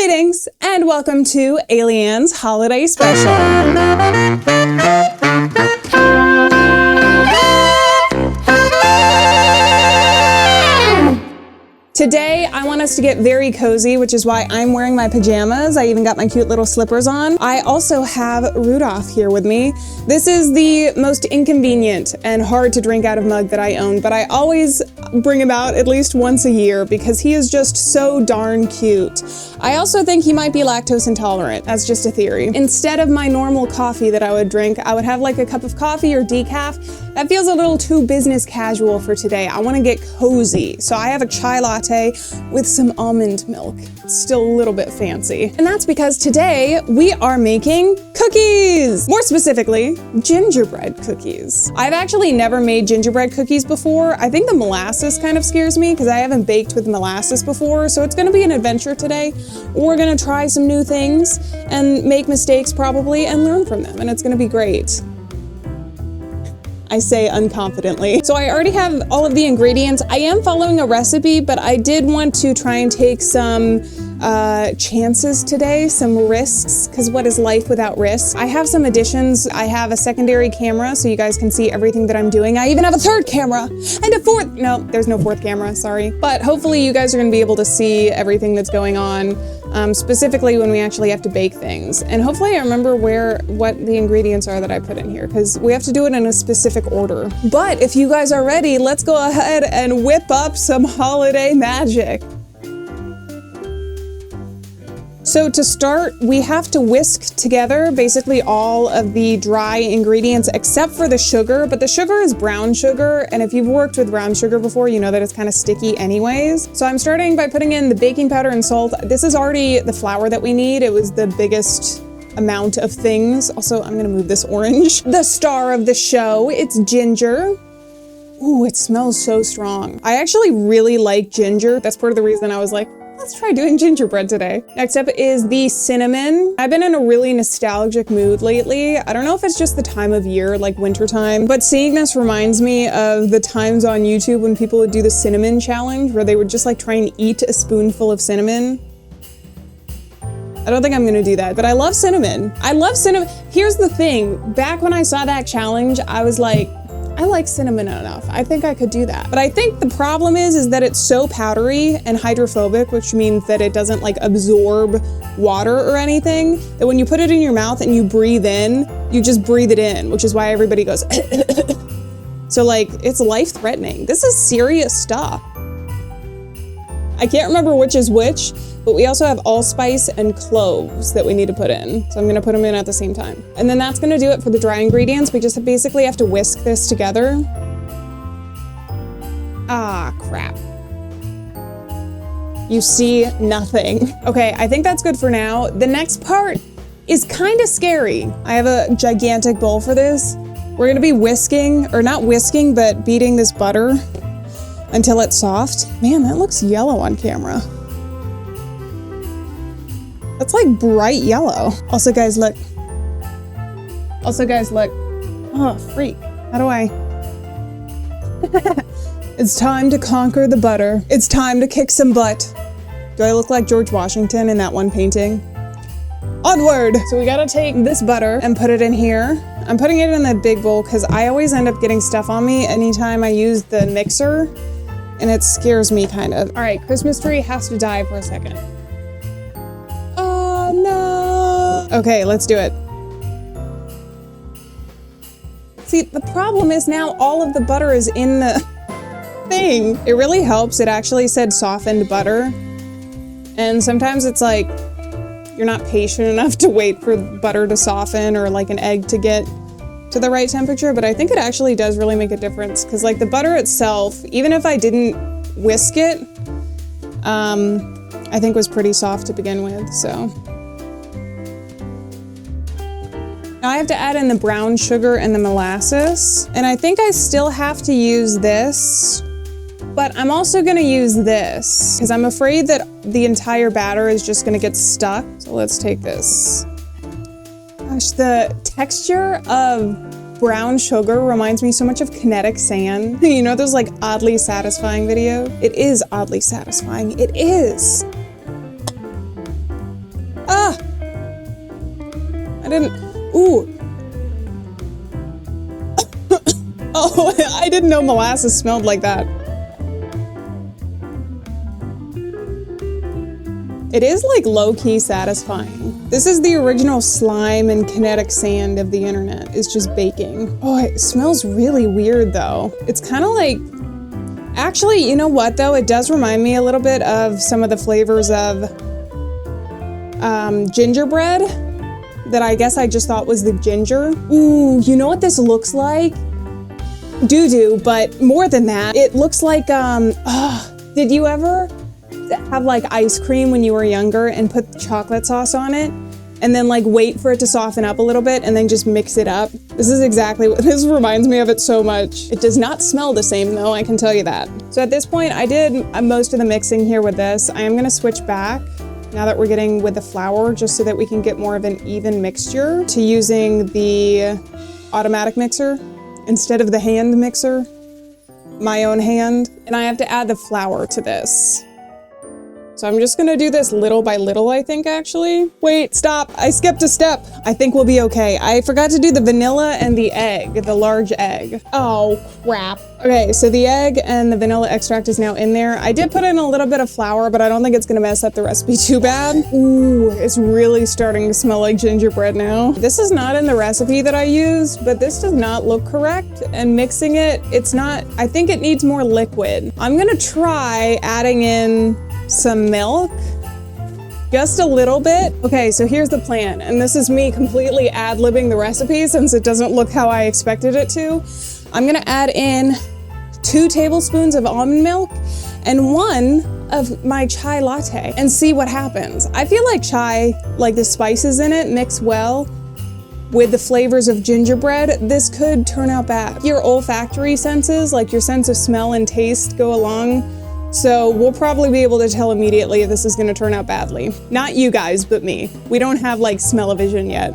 Greetings and welcome to Alieann's Holiday Special. Today, I want us to get very cozy, which is why I'm wearing my pajamas. I even got my cute little slippers on. I also have Rudolph here with me. This is the most inconvenient and hard to drink out of mug that I own, but I always bring him out at least once a year because he is just so darn cute. I also think he might be lactose intolerant. That's just a theory. Instead of my normal coffee that I would drink, I would have like a cup of coffee or decaf. That feels a little too business casual for today. I want to get cozy. So I have a chai latte with some almond milk. It's still a little bit fancy. And that's because today we are making cookies! More specifically, gingerbread cookies. I've actually never made gingerbread cookies before. I think the molasses kind of scares me because I haven't baked with molasses before, so it's gonna be an adventure today. We're gonna try some new things and make mistakes probably and learn from them, and it's gonna be great. I say unconfidently. So I already have all of the ingredients. I am following a recipe, but I did want to try and take some chances today, some risks, because what is life without risks? I have some additions. I have a secondary camera so you guys can see everything that I'm doing. I even have a third camera and a fourth. No, there's no fourth camera, sorry. But hopefully you guys are gonna be able to see everything that's going on, specifically when we actually have to bake things. And hopefully I remember what the ingredients are that I put in here, because we have to do it in a specific order. But if you guys are ready, let's go ahead and whip up some holiday magic. So to start, we have to whisk together basically all of the dry ingredients except for the sugar, but the sugar is brown sugar, and if you've worked with brown sugar before, you know that it's kind of sticky anyways. So I'm starting by putting in the baking powder and salt. This is already the flour that we need. It was the biggest amount of things. Also, I'm gonna move this orange. The star of the show, it's ginger. Ooh, it smells so strong. I actually really like ginger. That's part of the reason I was like, let's try doing gingerbread today. Next up is the cinnamon. I've been in a really nostalgic mood lately. I don't know if it's just the time of year, like wintertime, but seeing this reminds me of the times on YouTube when people would do the cinnamon challenge, where they would just like try and eat a spoonful of cinnamon. I don't think I'm gonna do that, but I love cinnamon. I love cinnamon. Here's the thing, back when I saw that challenge, I was like, I like cinnamon enough. I think I could do that. But I think the problem is that it's so powdery and hydrophobic, which means that it doesn't like absorb water or anything, that when you put it in your mouth and you breathe in, you just breathe it in, which is why everybody goes So like, it's life-threatening. This is serious stuff. I can't remember which is which, but we also have allspice and cloves that we need to put in. So I'm gonna put them in at the same time. And then that's gonna do it for the dry ingredients. We just basically have to whisk this together. Ah, crap. You see nothing. Okay, I think that's good for now. The next part is kind of scary. I have a gigantic bowl for this. We're gonna be whisking, or not whisking, but beating this butter until it's soft. Man, that looks yellow on camera. That's like bright yellow. Also guys, look. Oh, freak. How do I? It's time to conquer the butter. It's time to kick some butt. Do I look like George Washington in that one painting? Onward! So we gotta take this butter and put it in here. I'm putting it in the big bowl because I always end up getting stuff on me anytime I use the mixer, and it scares me kind of. All right, Christmas tree has to die for a second. Oh no! Okay, let's do it. See, the problem is now all of the butter is in the thing. It really helps. It actually said softened butter. And sometimes it's like, you're not patient enough to wait for butter to soften or like an egg to get to the right temperature, but I think it actually does really make a difference because like the butter itself, even if I didn't whisk it, I think was pretty soft to begin with, so. Now I have to add in the brown sugar and the molasses, and I think I still have to use this, but I'm also gonna use this because I'm afraid that the entire batter is just gonna get stuck. So let's take this. Gosh, the texture of brown sugar reminds me so much of kinetic sand. You know those like oddly satisfying videos? It is oddly satisfying, it is. I didn't, ooh. Oh, I didn't know molasses smelled like that. It is like low-key satisfying. This is the original slime and kinetic sand of the internet. It's just baking. Oh, it smells really weird though. It's kind of like, actually, you know what though? It does remind me a little bit of some of the flavors of gingerbread that I guess I just thought was the ginger. Ooh, you know what this looks like? Doo-doo, but more than that, it looks like, did you ever have like ice cream when you were younger and put chocolate sauce on it and then like wait for it to soften up a little bit and then just mix it up? This is exactly what this reminds me of it so much. It does not smell the same though, I can tell you that. So at this point I did most of the mixing here with this. I am gonna switch back now that we're getting with the flour just so that we can get more of an even mixture to using the automatic mixer instead of the hand mixer, my own hand. And I have to add the flour to this. So I'm just gonna do this little by little, I think, actually. Wait, stop, I skipped a step. I think we'll be okay. I forgot to do the vanilla and the egg, the large egg. Oh, crap. Okay, so the egg and the vanilla extract is now in there. I did put in a little bit of flour, but I don't think it's gonna mess up the recipe too bad. Ooh, it's really starting to smell like gingerbread now. This is not in the recipe that I used, but this does not look correct. And mixing it, it's not, I think it needs more liquid. I'm gonna try adding in some milk, just a little bit. Okay, so here's the plan, and this is me completely ad-libbing the recipe since it doesn't look how I expected it to. I'm gonna add in 2 tablespoons of almond milk and 1 of my chai latte and see what happens. I feel like chai, like the spices in it, mix well with the flavors of gingerbread. This could turn out bad. Your olfactory senses, like your sense of smell and taste, go along. So we'll probably be able to tell immediately if this is gonna turn out badly. Not you guys, but me. We don't have like smell-o-vision yet.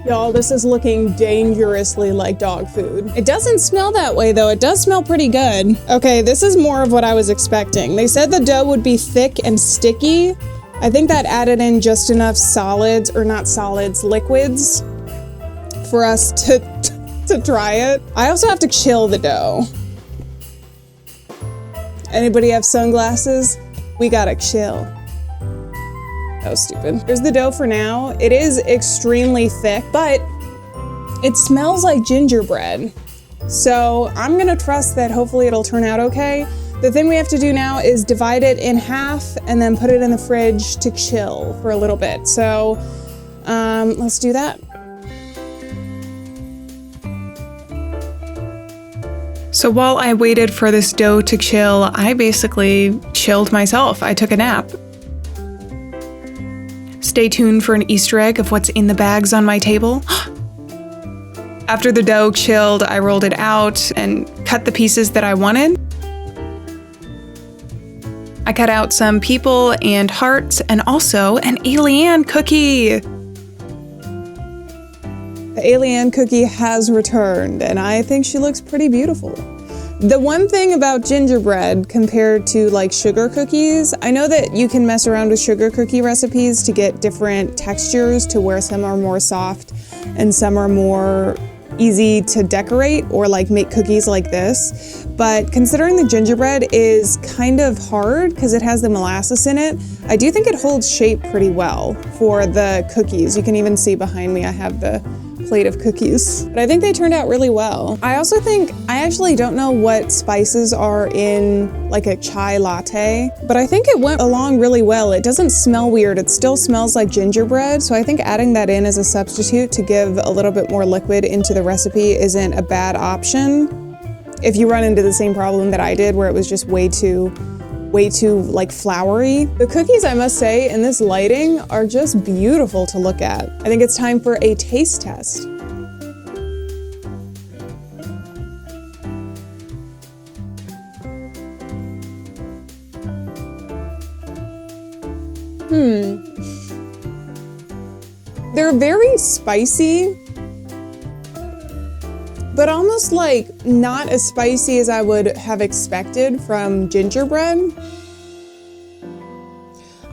Y'all, this is looking dangerously like dog food. It doesn't smell that way though. It does smell pretty good. Okay, this is more of what I was expecting. They said the dough would be thick and sticky. I think that added in just enough solids, or not solids, liquids for us to try it. I also have to chill the dough. Anybody have sunglasses? We gotta chill. That was stupid. Here's the dough for now. It is extremely thick, but it smells like gingerbread. So I'm gonna trust that hopefully it'll turn out okay. The thing we have to do now is divide it in half and then put it in the fridge to chill for a little bit. So let's do that. So while I waited for this dough to chill, I basically chilled myself. I took a nap. Stay tuned for an Easter egg of what's in the bags on my table. After the dough chilled, I rolled it out and cut the pieces that I wanted. I cut out some people and hearts and also an Alieann cookie. The Alieann cookie has returned, and I think she looks pretty beautiful. The one thing about gingerbread compared to like sugar cookies, I know that you can mess around with sugar cookie recipes to get different textures to where some are more soft and some are more easy to decorate or like make cookies like this. But considering the gingerbread is kind of hard because it has the molasses in it, I do think it holds shape pretty well for the cookies. You can even see behind me I have the plate of cookies. But I think they turned out really well. I also think, I actually don't know what spices are in like a chai latte, but I think it went along really well. It doesn't smell weird. It still smells like gingerbread. So I think adding that in as a substitute to give a little bit more liquid into the recipe isn't a bad option. If you run into the same problem that I did where it was just way too like floury. The cookies, I must say, in this lighting are just beautiful to look at. I think it's time for a taste test. They're very spicy, but almost like not as spicy as I would have expected from gingerbread.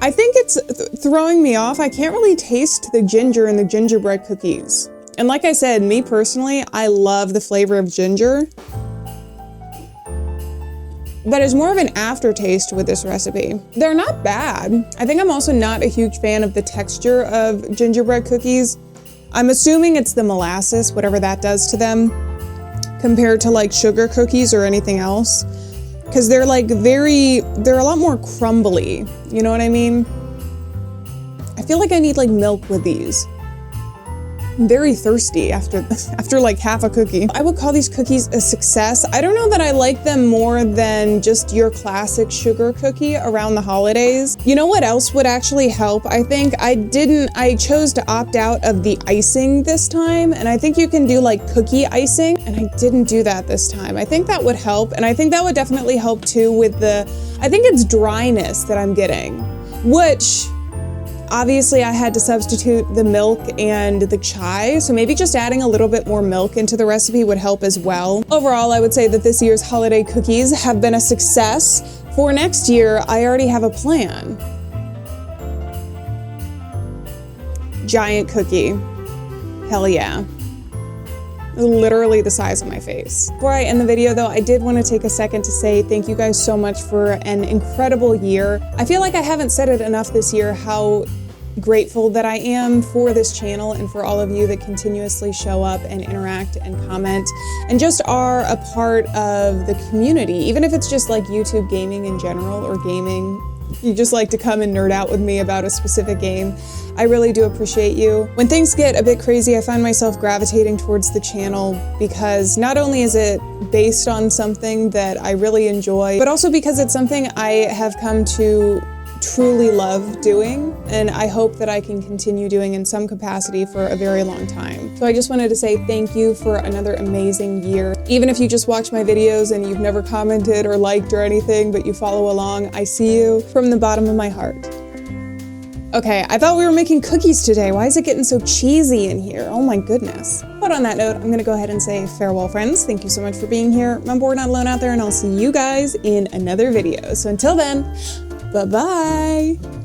I think it's throwing me off. I can't really taste the ginger in the gingerbread cookies. And like I said, me personally, I love the flavor of ginger. But it's more of an aftertaste with this recipe. They're not bad. I think I'm also not a huge fan of the texture of gingerbread cookies. I'm assuming it's the molasses, whatever that does to them, compared to like sugar cookies or anything else. Because they're like they're a lot more crumbly. You know what I mean? I feel like I need like milk with these. I'm very thirsty after like half a cookie. I would call these cookies a success. I don't know that I like them more than just your classic sugar cookie around the holidays. You know what else would actually help? I think I chose to opt out of the icing this time, and I think you can do like cookie icing, and I didn't do that this time. I think that would help, and I think that would definitely help too with I think it's dryness that I'm getting, which obviously I had to substitute the milk and the chai, so maybe just adding a little bit more milk into the recipe would help as well. Overall, I would say that this year's holiday cookies have been a success. For next year, I already have a plan. Giant cookie. Hell yeah. Literally the size of my face. Before I end the video though, I did want to take a second to say thank you guys so much for an incredible year. I feel like I haven't said it enough this year how grateful that I am for this channel and for all of you that continuously show up and interact and comment and just are a part of the community, even if it's just like YouTube gaming in general or gaming. You just like to come and nerd out with me about a specific game. I really do appreciate you. When things get a bit crazy, I find myself gravitating towards the channel because not only is it based on something that I really enjoy, but also because it's something I have come to truly love doing, and I hope that I can continue doing in some capacity for a very long time. So I just wanted to say thank you for another amazing year. Even if you just watch my videos and you've never commented or liked or anything, but you follow along, I see you from the bottom of my heart. Okay, I thought we were making cookies today. Why is it getting so cheesy in here? Oh my goodness. But on that note, I'm gonna go ahead and say farewell, friends. Thank you so much for being here. Remember, we're not alone out there, and I'll see you guys in another video. So until then, bye-bye.